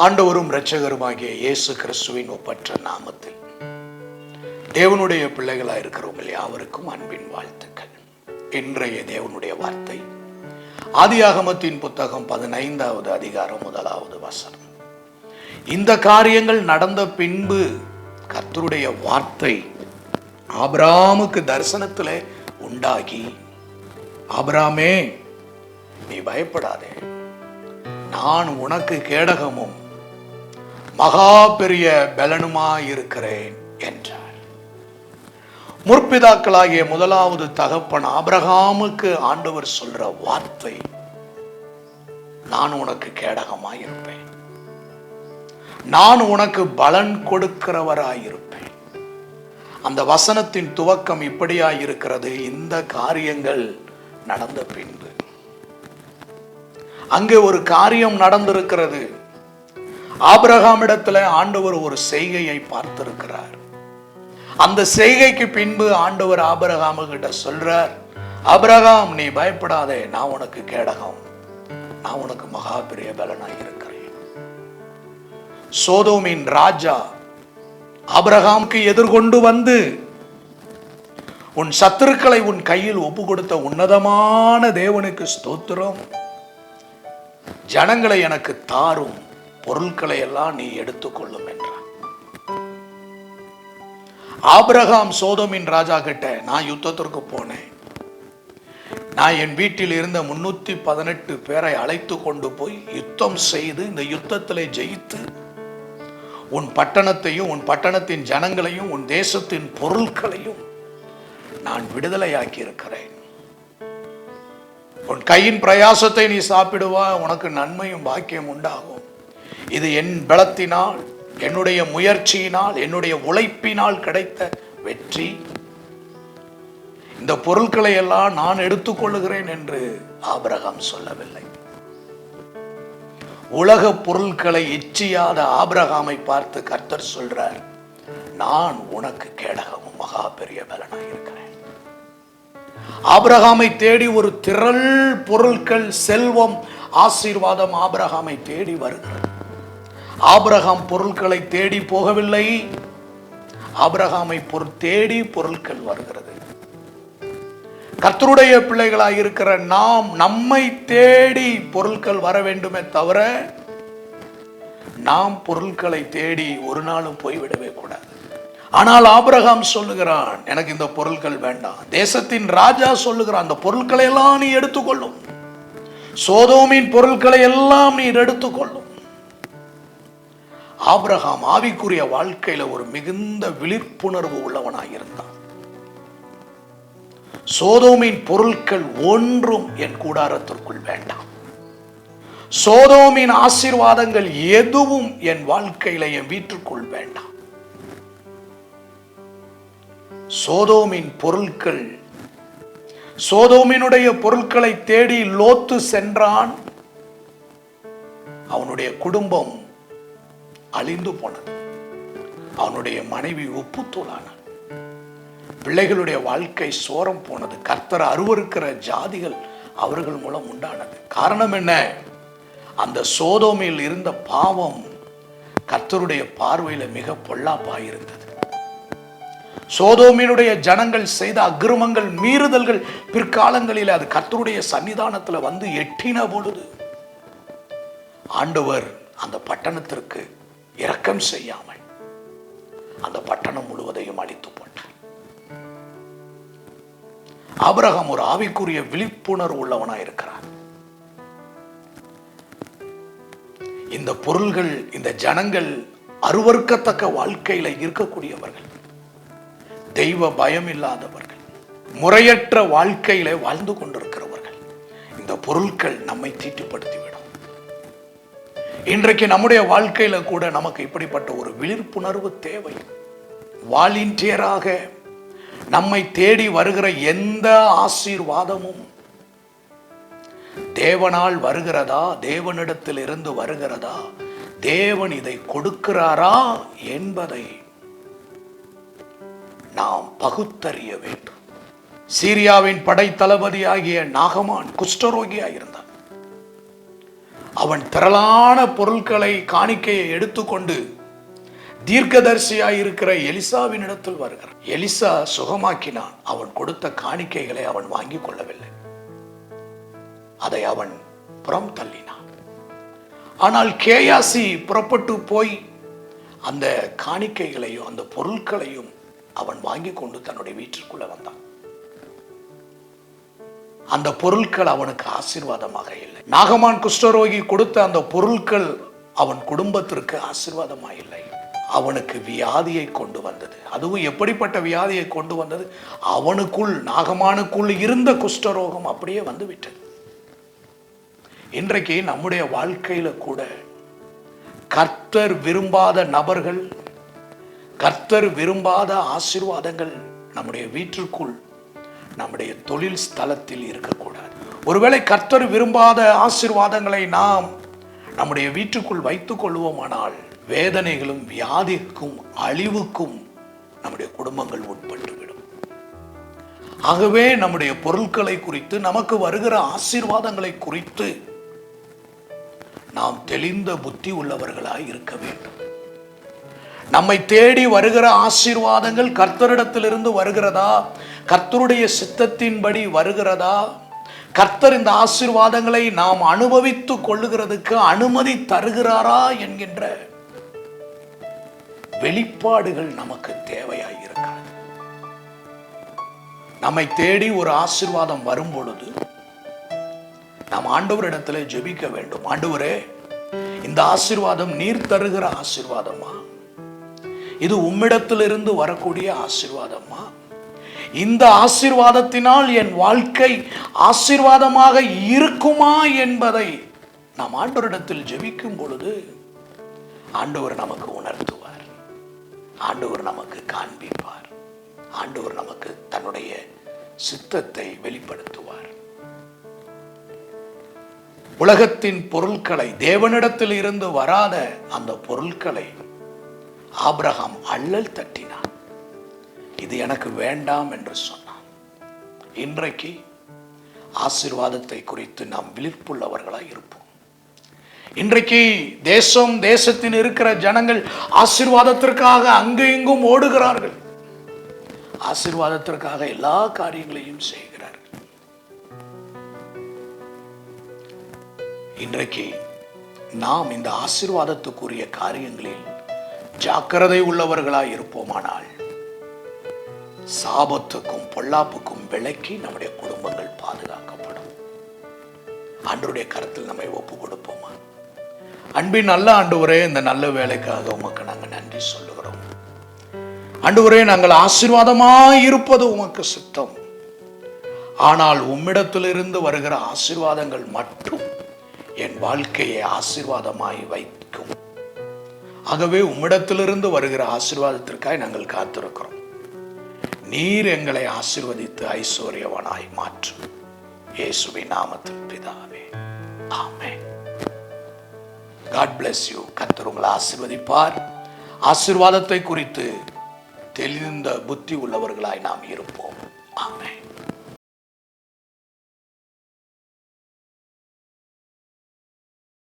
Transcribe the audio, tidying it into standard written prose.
ஆண்டவரும் இரட்சகருமாகிய இயேசு கிறிஸ்துவின் ஒப்பற்ற நாமத்தில் தேவனுடைய பிள்ளைகளாக இருக்கிறவங்க யாவருக்கும் அன்பின் வாழ்த்துக்கள். இன்றைய தேவனுடைய வார்த்தை ஆதியாகமத்தின் புத்தகம் 15வது அதிகாரம் 1வது வசனம். இந்த காரியங்கள் நடந்த பின்பு கர்த்தருடைய வார்த்தை ஆபிரகாமுக்கு தரிசனத்திலே உண்டாகி, ஆபிரகாமே, நீ பயப்படாதே, நான் உனக்கு கேடகமும் மகா பெரிய பலனுமாயிருக்கிறேன் என்றார். முற்பிதாக்களாகிய முதலாவது தகப்பன் ஆபிரகாமுக்கு ஆண்டவர் சொல்ற வார்த்தை, நான் உனக்கு கேடகமாயிருப்பேன், நான் உனக்கு பலன் கொடுக்கிறவராயிருப்பேன். அந்த வசனத்தின் துவக்கம் இப்படியாயிருக்கிறது. இந்த காரியங்கள் நடந்த பின்பு அங்கே ஒரு காரியம் நடந்திருக்கிறது. ஆபிரகாமிடத்துல ஆண்டவர் ஒரு செய்கையை பார்த்திருக்கிறார். அந்த செய்கைக்கு பின்பு ஆண்டவர் ஆபிரகாமு கிட்ட சொல்றார், ஆபிரகாம், நீ பயப்படாதே, நான் உனக்கு கேடகம், நான் உனக்கு மகா பெரிய பலனாய் இருக்கிறேன். சோதோமின் ராஜா ஆபிரகாமுக்கு எதிர்கொண்டு வந்து, உன் சத்துருக்களை உன் கையில் ஒப்பு கொடுத்த உன்னதமான தேவனுக்கு ஸ்தோத்திரம், ஜனங்களை எனக்கு தாரும், பொருட்களை எல்லாம் நீ எடுத்துக்கொள்ளும் என்றார். ஆபிரகாம் சோதோமின் ராஜா கிட்ட, நான் யுத்தத்திற்கு போனேன், நான் என் வீட்டில் இருந்த 318 பேரை அழைத்து கொண்டு போய் யுத்தம் செய்து இந்த யுத்தத்திலே ஜெயித்து உன் பட்டணத்தையும் உன் பட்டணத்தின் ஜனங்களையும் உன் தேசத்தின் பொருட்களையும் நான் விடுதலையாக்கி இருக்கிறேன். உன் கையின் பிரயாசத்தை நீ சாப்பிடுவா, உனக்கு நன்மையும் பாக்கியம் உண்டாகும். இது என் பலத்தினால், என்னுடைய முயற்சியினால், என்னுடைய உழைப்பினால் கிடைத்த வெற்றி. இந்த பொருட்களை எல்லாம் நான் எடுத்துக்கொள்ளுகிறேன் என்று ஆபிரகாம் சொல்லவில்லை. உலக பொருட்களை இச்சியாத ஆபிரகாமை பார்த்து கர்த்தர் சொல்றார், நான் உனக்கு கேடகமும் மகா பெரிய பலனாய் இருக்கிறேன். ஆபிரகாமை தேடி ஒரு திரள் பொருட்கள், செல்வம், ஆசீர்வாதம் ஆபிரகாமை தேடி வருகிறது. ஆபிரகாம் பொருட்களை தேடி போகவில்லை, ஆபிரகாமை தேடி பொருட்கள் வருகிறது. கர்த்தருடைய பிள்ளைகளாய் இருக்கிற நாம் நம்மை தேடி பொருட்கள் வர வேண்டுமே தவிர நாம் பொருட்களை தேடி ஒரு நாளும் போய்விடவே கூடாது. ஆனால் ஆபிரகாம் சொல்லுகிறான், எனக்கு இந்த பொருட்கள் வேண்டாம். தேசத்தின் ராஜா சொல்லுகிறான், அந்த பொருட்களை எல்லாம் நீ எடுத்துக்கொள்ளும், சோதோமின் பொருட்களை எல்லாம் நீ எடுத்துக்கொள்ளும். ஆபிரகாம் ஆவிக்குரிய வாழ்க்கையில ஒரு மிகுந்த விழிப்புணர்வு உள்ளவனாயிருந்தான். சோதோமின் பொருட்கள் ஒன்றும் என் கூடாரத்திற்குள் வேண்டாம், சோதோமின் ஆசீர்வாதங்கள் எதுவும் என் வாழ்க்கையில என் வீட்டுக்குள் வேண்டாம். சோதோமின் பொருட்கள், சோதோமினுடைய பொருட்களை தேடி லோத்து சென்றான். அவனுடைய குடும்பம் அழிந்து போனது, அவனுடைய மனைவி உப்புத்தூளானாள், பிள்ளைகளுடைய வாழ்க்கை சோரம் போனது. கர்த்தர் அருவருக்கிற ஜாதிகள் அவர்கள் மூலம் உண்டானது. காரணம் என்ன? அந்த சோதோமில் இருந்த பாவம் கர்த்தருடைய பார்வையில மிக பொல்லாப்பாயிருந்தது. சோதோமினுடைய ஜனங்கள் செய்த அக்கிரமங்கள், மீறுதல்கள் பிற்காலங்களில் அது கர்த்தருடைய சன்னிதானத்தில் வந்து எட்டின பொழுது ஆண்டவர் அந்த பட்டணத்திற்கு இரக்கம் செய்யாமல் அந்த பட்டணம் முழுவதையும் அழித்து போட்டார். ஆபிரகாம் ஒரு ஆவிக்குரிய விழிப்புணர்வு உள்ளவனாய் இருக்கிறார். இந்த பொருள்கள், இந்த ஜனங்கள் அருவருக்கத்தக்க வாழ்க்கையில இருக்கக்கூடியவர்கள், தெய்வ பயம் இல்லாதவர்கள், முறையற்ற வாழ்க்கையில வாழ்ந்து கொண்டிருக்கிறவர்கள். இந்த பொருட்கள் நம்மை தீட்டுப்படுத்திவிடும். இன்றைக்கு நம்முடைய வாழ்க்கையில கூட நமக்கு இப்படிப்பட்ட ஒரு விழிப்புணர்வு தேவை. வாலண்டியராக நம்மை தேடி வருகிற எந்த ஆசீர்வாதமும் தேவனால் வருகிறதா, தேவனிடத்தில் இருந்து வருகிறதா, தேவன் இதை கொடுக்கிறாரா என்பதை நாம் பகுத்தறிய வேண்டும். சீரியாவின் படை தளபதியாகிய நாகமான் குஷ்டரோகியாயிருந்தார். அவன் திரளான பொருட்களை காணிக்கையை எடுத்துக்கொண்டு தீர்க்கதரிசியாய் இருக்கிற எலிசாவின் இடத்தில் வருகிறான். எலிசா சுகமாக்கினான். அவன் கொடுத்த காணிக்கைகளை அவன் வாங்கி கொள்ளவில்லை. அதை அவன் புறம் தள்ளினான். ஆனால் கேயாசி புறப்பட்டு போய் அந்த காணிக்கைகளையும் அந்த பொருட்களையும் அவன் வாங்கி கொண்டு தன்னுடைய வீட்டிற்குள்ள வந்தான். அந்த பொருட்கள் அவனுக்கு ஆசீர்வாதமாக இல்லை. நாகமான் குஷ்டரோகி கொடுத்த அந்த பொருட்கள் அவன் குடும்பத்திற்கு ஆசீர்வாதமாக இல்லை. அவனுக்கு வியாதியை கொண்டு வந்தது. அதுவும் எப்படிப்பட்ட வியாதியை கொண்டு வந்தது? அவனுக்குள், நாகமானுக்குள் இருந்த குஷ்டரோகம் அப்படியே வந்து விட்டது. இன்றைக்கு நம்முடைய வாழ்க்கையில கூட கர்த்தர் விரும்பாத நபர்கள், கர்த்தர் விரும்பாத ஆசீர்வாதங்கள் நம்முடைய வீட்டிற்குள், நம்முடைய தொழில் ஸ்தலத்தில் இருக்கக்கூடாது. ஒருவேளை கர்த்தர் விரும்பாத ஆசீர்வாதங்களை நாம் நம்முடைய வீட்டுக்குள் வைத்துக் கொள்வோமானால் வேதனைகளும் வியாதிக்கும் அழிவுக்கும் நம்முடைய குடும்பங்கள் உட்பட்டுவிடும். ஆகவே நம்முடைய பொருட்களை குறித்து, நமக்கு வருகிற ஆசீர்வாதங்களை குறித்து நாம் தெளிந்த புத்தி உள்ளவர்களாய் இருக்க வேண்டும். நம்மை தேடி வருகிற ஆசீர்வாதங்கள் கர்த்தரிடத்திலிருந்து வருகிறதா, கர்த்தருடைய சித்தத்தின்படி வருகிறதா, கர்த்தர் இந்த ஆசீர்வாதங்களை நாம் அனுபவித்துக் கொள்ளுகிறதுக்கு அனுமதி தருகிறாரா என்கின்ற வெளிப்பாடுகள் நமக்கு தேவையாய் இருக்கிறது. நம்மை தேடி ஒரு ஆசீர்வாதம் வரும் பொழுது நாம் ஆண்டவரிடத்திலே ஜெபிக்க வேண்டும். ஆண்டவரே, இந்த ஆசீர்வாதம் நீர் தருகிற ஆசீர்வாதமா? இது உம்மிடத்திலிருந்து வரக்கூடிய ஆசீர்வாதமா? இந்த ஆசீர்வாதத்தினால் என் வாழ்க்கை ஆசீர்வாதமாக இருக்குமா என்பதை நாம் ஆண்டவரிடத்தில் ஜெபிக்கும் பொழுது ஆண்டவர் நமக்கு உணர்த்துவார். ஆண்டவர் நமக்கு காண்பிப்பார். ஆண்டவர் நமக்கு தன்னுடைய சித்தத்தை வெளிப்படுத்துவார். உலகத்தின் பொருட்களை, தேவனிடத்தில் இருந்து வராத அந்த பொருட்களை ஆபிரகாம் அள்ளல் தட்டினான். இது எனக்கு வேண்டாம் என்று சொன்னான். இன்றைக்கு ஆசீர்வாதத்தை குறித்து நாம் விழிப்புள்ளவர்களாய் இருப்போம். இன்றைக்கு தேசத்தில் இருக்கிற ஜனங்கள் ஆசீர்வாதத்திற்காக அங்கு இங்கும் ஓடுகிறார்கள். ஆசீர்வாதத்திற்காக எல்லா காரியங்களையும் செய்கிறார்கள். இன்றைக்கு நாம் இந்த ஆசீர்வாதத்துக்குரிய காரியங்களில் ஜாக்கிரதை உள்ளவர்களாய் இருப்போமானால் சாபத்துக்கும் பொல்லாப்புக்கும் விலக்கி நம்முடைய குடும்பங்கள் பாதுகாக்கப்படும். ஆண்டவருடைய கருத்தில் நம்மை ஒப்பு கொடுப்போமா? அன்பின் நல்ல ஆண்டவரே, இந்த நல்ல வேலைக்காக உமக்கு நாங்கள் நன்றி சொல்லுகிறோம். ஆண்டவரே, நாங்கள் ஆசீர்வாதமாய் இருப்பது உமக்கு சித்தம். ஆனால் உம்மிடத்திலிருந்து வருகிற ஆசீர்வாதங்கள் மட்டும் என் வாழ்க்கையை ஆசீர்வாதமாய் வைக்கும். ஆகவே உம்மிடத்திலிருந்து வருகிற ஆசீர்வாதத்திற்காக நாங்கள் காத்திருக்கிறோம். நீர் எங்களை ஆசீர்வதித்து ஐஸ்வர்யவனாய் மாற்றும். இயேசுவின் நாமத்தில் பிதாவே, ஆமென். God bless you. கர்த்தர் உங்களை ஆசீர்வதிப்பார். ஆசீர்வாதத்தை குறித்து தெளிந்த புத்தி உள்ளவர்களாய் நாம் இருப்போம். ஆமென்.